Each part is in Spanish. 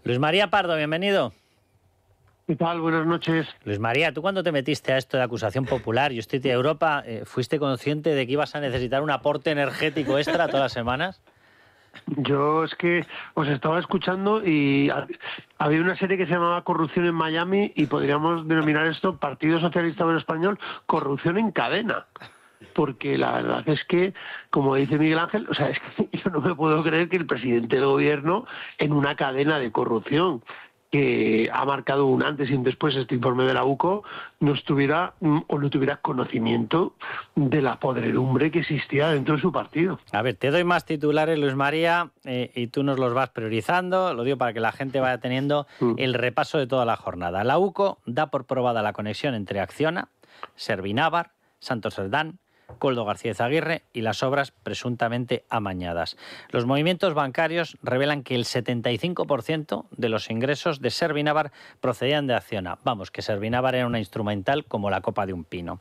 Luis María Pardo, bienvenido. ¿Qué tal? Buenas noches. Luis María, ¿tú cuando te metiste a esto de acusación popular, Justicia Europa, fuiste consciente de que ibas a necesitar un aporte energético extra todas las semanas? Yo es que os estaba escuchando y había una serie que se llamaba Corrupción en Miami y podríamos denominar esto Partido Socialista Obrero Español, corrupción en cadena. Porque la verdad es que, como dice Miguel Ángel, o sea, es que yo no me puedo creer que el presidente del gobierno, en una cadena de corrupción que ha marcado un antes y un después este informe de la UCO, no tuviera conocimiento de la podredumbre que existía dentro de su partido. A ver, te doy más titulares, Luis María, y tú nos los vas priorizando. Lo digo para que la gente vaya teniendo el repaso de toda la jornada. La UCO da por probada la conexión entre Acciona, Servinávar, Santos Cerdán, Koldo García Aguirre y las obras presuntamente amañadas. Los movimientos bancarios revelan que el 75% de los ingresos de Servinávar procedían de Acciona. Vamos, que Servinávar era una instrumental como la copa de un pino.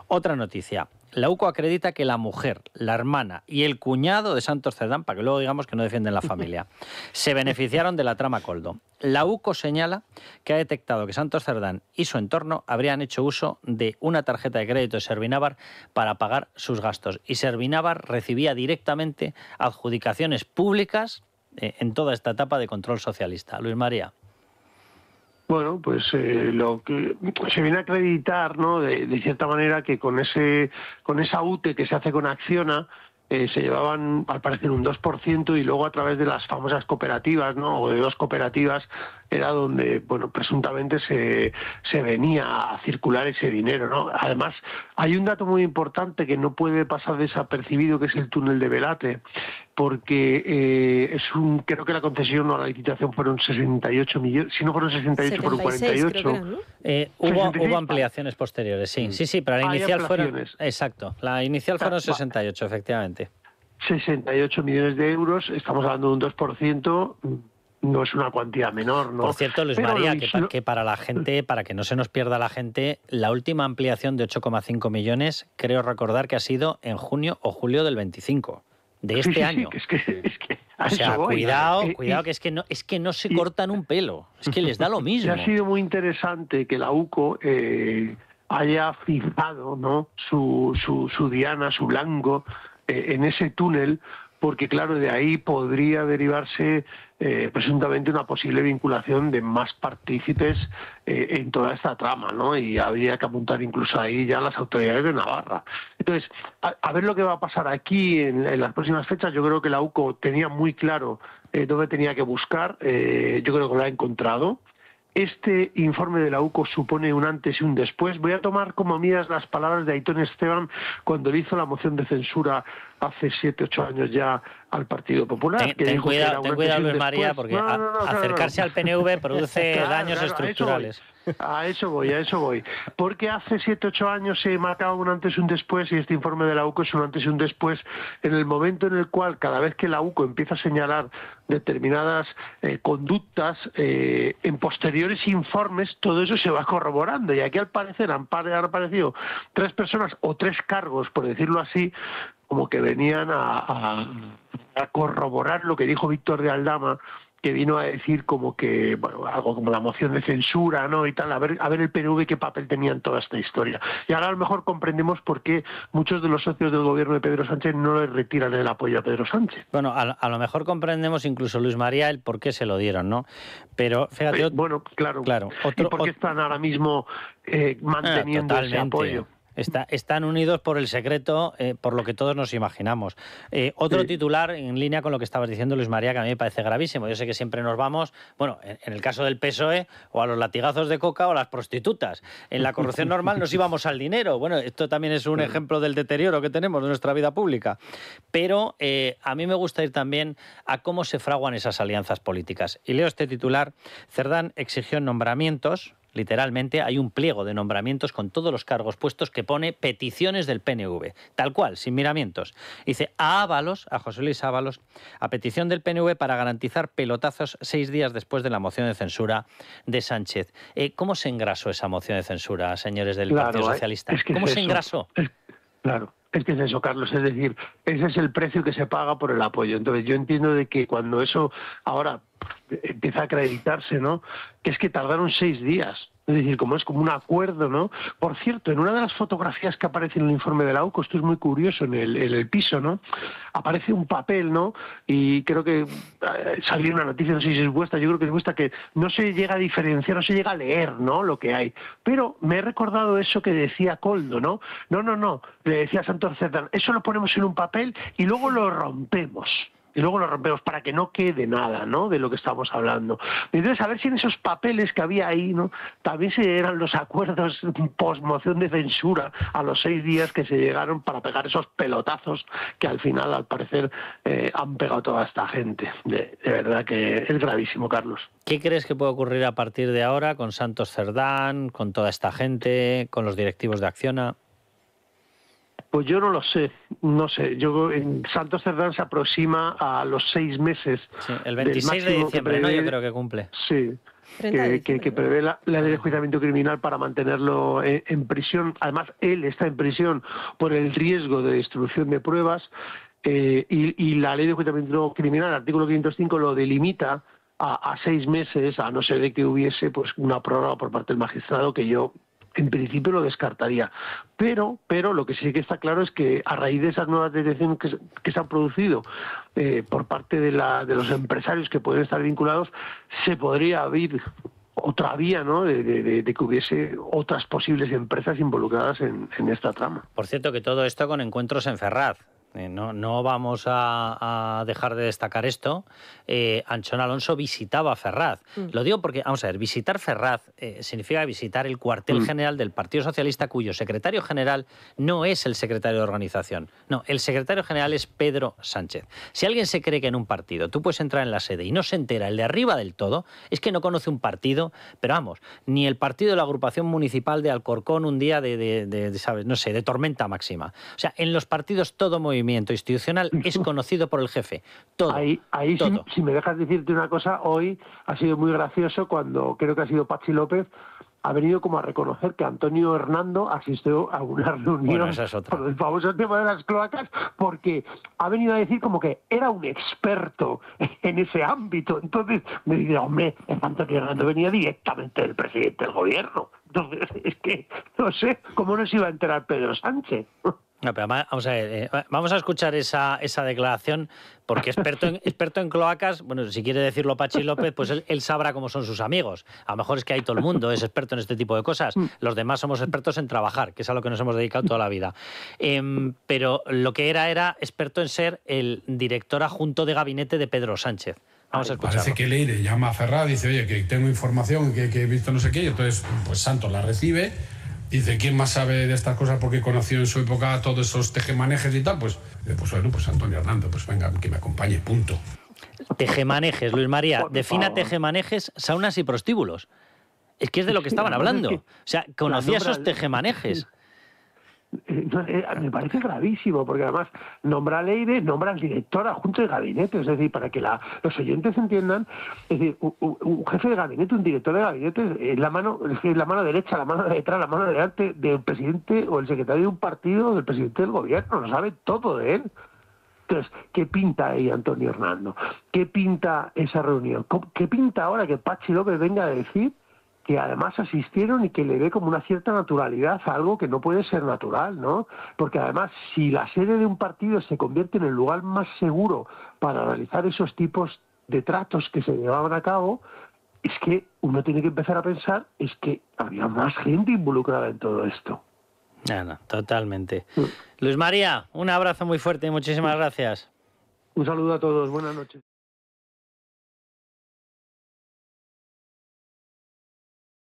Otra noticia. La UCO acredita que la mujer, la hermana y el cuñado de Santos Cerdán, para que luego digamos que no defienden la familia, se beneficiaron de la trama Koldo. La UCO señala que ha detectado que Santos Cerdán y su entorno habrían hecho uso de una tarjeta de crédito de Servinávar para pagar sus gastos. Y Servinávar recibía directamente adjudicaciones públicas en toda esta etapa de control socialista. Luis María. Bueno, pues lo que se viene a acreditar, ¿no? De cierta manera que con esa UTE que se hace con Acciona se llevaban, al parecer, un 2% y luego a través de las famosas cooperativas, ¿no? O de dos cooperativas era donde, bueno, presuntamente se venía a circular ese dinero, ¿no? Además, hay un dato muy importante que no puede pasar desapercibido, que es el túnel de Velate, porque creo que la concesión o la licitación fueron 68 millones, si no fueron 68 fueron 48. Creo que eran, ¿no? Hubo ampliaciones posteriores, sí, pero la inicial fueron... Exacto, la inicial fueron 68, efectivamente. 68 millones de euros, estamos hablando de un 2%, no es una cuantía menor, ¿no? Por cierto, Luis María, que para la gente, para que no se nos pierda la gente, la última ampliación de 8,5 millones, creo recordar que ha sido en junio o julio del 25, de este año. Sí, es que o sea, cuidado, que es que no se cortan un pelo, es que les da lo mismo. Ha sido muy interesante que la UCO haya fijado, ¿no?, su diana, su blanco, en ese túnel, porque claro, de ahí podría derivarse presuntamente una posible vinculación de más partícipes en toda esta trama, ¿no? Y habría que apuntar incluso ahí ya las autoridades de Navarra. Entonces, a ver lo que va a pasar aquí en las próximas fechas. Yo creo que la UCO tenía muy claro dónde tenía que buscar, yo creo que lo ha encontrado. Este informe de la UCO supone un antes y un después. Voy a tomar como mías las palabras de Aitón Esteban cuando le hizo la moción de censura hace 7, 8 años ya al Partido Popular. Ten cuidado, Luis María, porque acercarse al PNV produce daños estructurales. A eso voy. Porque hace 7, 8 años se marcaba un antes y un después, y este informe de la UCO es un antes y un después, en el momento en el cual cada vez que la UCO empieza a señalar determinadas conductas, en posteriores informes todo eso se va corroborando. Y aquí al parecer han aparecido 3 personas o 3 cargos, por decirlo así, como que venían a corroborar lo que dijo Víctor de Aldama, que vino a decir como que, bueno, algo como la moción de censura, ¿no? Y tal, a ver el PNV qué papel tenía en toda esta historia. Y ahora a lo mejor comprendemos por qué muchos de los socios del gobierno de Pedro Sánchez no le retiran el apoyo a Pedro Sánchez. Bueno, a lo mejor comprendemos incluso, Luis María, el por qué se lo dieron, ¿no? Pero fíjate... bueno, claro. ¿Y por qué están ahora mismo manteniendo ese apoyo? Están unidos por el secreto, por lo que todos nos imaginamos. Otro titular, en línea con lo que estabas diciendo, Luis María, que a mí me parece gravísimo. Yo sé que siempre nos vamos, bueno, en el caso del PSOE, o a los latigazos de coca o a las prostitutas. En la corrupción normal nos íbamos al dinero. Bueno, esto también es un ejemplo del deterioro que tenemos de nuestra vida pública. Pero a mí me gusta ir también a cómo se fraguan esas alianzas políticas. Y leo este titular. Cerdán exigió nombramientos. Literalmente hay un pliego de nombramientos con todos los cargos puestos que pone peticiones del PNV, tal cual, sin miramientos. Dice a José Luis Ábalos, a petición del PNV para garantizar pelotazos 6 días después de la moción de censura de Sánchez. ¿Cómo se engrasó esa moción de censura, señores del Partido Socialista? Es que ¿Cómo se engrasó? Claro, Es que es eso, Carlos, es decir, ese es el precio que se paga por el apoyo. Entonces yo entiendo de que cuando eso ahora empieza a acreditarse, ¿no? Que es que tardaron 6 días. Es decir, como es como un acuerdo, ¿no? Por cierto, en una de las fotografías que aparece en el informe de la AUCO, esto es muy curioso, en el piso, ¿no? Aparece un papel, ¿no? Y creo que salió una noticia, no sé si es vuestra, yo creo que es vuestra, que no se llega a diferenciar, no se llega a leer, ¿no? Lo que hay. Pero me he recordado eso que decía Koldo, ¿no? No, le decía Santos Cerdán, eso lo ponemos en un papel y luego lo rompemos. Y luego lo rompemos para que no quede nada, ¿no?, de lo que estamos hablando. Entonces, a ver si en esos papeles que había ahí, ¿no?, también se eran los acuerdos post-moción de censura a los 6 días que se llegaron para pegar esos pelotazos que al final, al parecer, han pegado toda esta gente. De verdad que es gravísimo, Carlos. ¿Qué crees que puede ocurrir a partir de ahora con Santos Cerdán, con toda esta gente, con los directivos de Acciona? Pues yo no lo sé, no sé. Yo en Santos Cerdán se aproxima a los 6 meses. Sí, el 26 de diciembre, ¿no? Yo creo que cumple. Sí, que prevé la ley de enjuiciamiento criminal para mantenerlo en prisión. Además, él está en prisión por el riesgo de destrucción de pruebas y la ley de enjuiciamiento criminal, el artículo 505, lo delimita a 6 meses, a no ser de que hubiese pues una prórroga por parte del magistrado, que yo en principio lo descartaría. Pero lo que sí que está claro es que a raíz de esas nuevas detenciones que se han producido por parte de los empresarios que pueden estar vinculados, se podría abrir otra vía, ¿no?, de que hubiese otras posibles empresas involucradas en esta trama. Por cierto, que todo esto con encuentros en Ferraz. No vamos a dejar de destacar esto. Anchón Alonso visitaba Ferraz. Lo digo porque, vamos a ver, visitar Ferraz significa visitar el cuartel general del Partido Socialista, cuyo secretario general no es el secretario de organización. No, el secretario general es Pedro Sánchez. Si alguien se cree que en un partido tú puedes entrar en la sede y no se entera el de arriba del todo, es que no conoce un partido, pero vamos, ni el partido de la agrupación municipal de Alcorcón un día ¿sabes? No sé, de tormenta máxima. O sea, en los partidos todo movimiento institucional es conocido por el jefe. Todo. Ahí todo. Si me dejas decirte una cosa, hoy ha sido muy gracioso cuando creo que ha sido Patxi López, ha venido como a reconocer que Antonio Hernando asistió a una reunión por el famoso tema de las cloacas, porque ha venido a decir como que era un experto en ese ámbito. Entonces me dice, hombre, Antonio Hernando venía directamente del presidente del gobierno. Entonces es que no sé cómo nos iba a enterar Pedro Sánchez. No, pero vamos a escuchar esa declaración, porque experto en cloacas, bueno, si quiere decirlo Patxi López, pues él sabrá cómo son sus amigos. A lo mejor es que ahí todo el mundo es experto en este tipo de cosas. Los demás somos expertos en trabajar, que es a lo que nos hemos dedicado toda la vida. Pero lo que era experto en ser el director adjunto de gabinete de Pedro Sánchez. Vamos a escucharlo. Parece que Leire llama a Ferraz, dice, oye, que tengo información, que he visto no sé qué, y entonces pues Santos la recibe. Dice, ¿quién más sabe de estas cosas? Porque conoció en su época todos esos tejemanejes y tal. Pues bueno, pues Antonio Hernando, pues venga, que me acompañe, punto. Tejemanejes, Luis María. Defina tejemanejes, saunas y prostíbulos. Es que es de lo que estaban hablando. O sea, conocía esos tejemanejes. Me parece gravísimo, porque además nombra a Leire, nombra al director adjunto de gabinete, es decir, para que los oyentes entiendan, es decir, un jefe de gabinete, un director de gabinete es la mano derecha, la mano de detrás, la mano de delante del presidente o el secretario de un partido o del presidente del gobierno, lo sabe todo de él. Entonces, ¿qué pinta ahí Antonio Hernando? ¿Qué pinta esa reunión? ¿Qué pinta ahora que Patxi López venga a decir que además asistieron y que le ve como una cierta naturalidad a algo que no puede ser natural, ¿no? Porque además, si la sede de un partido se convierte en el lugar más seguro para realizar esos tipos de tratos que se llevaban a cabo, es que uno tiene que empezar a pensar, es que había más gente involucrada en todo esto. No, totalmente. Luis María, un abrazo muy fuerte y muchísimas gracias. Un saludo a todos, buenas noches.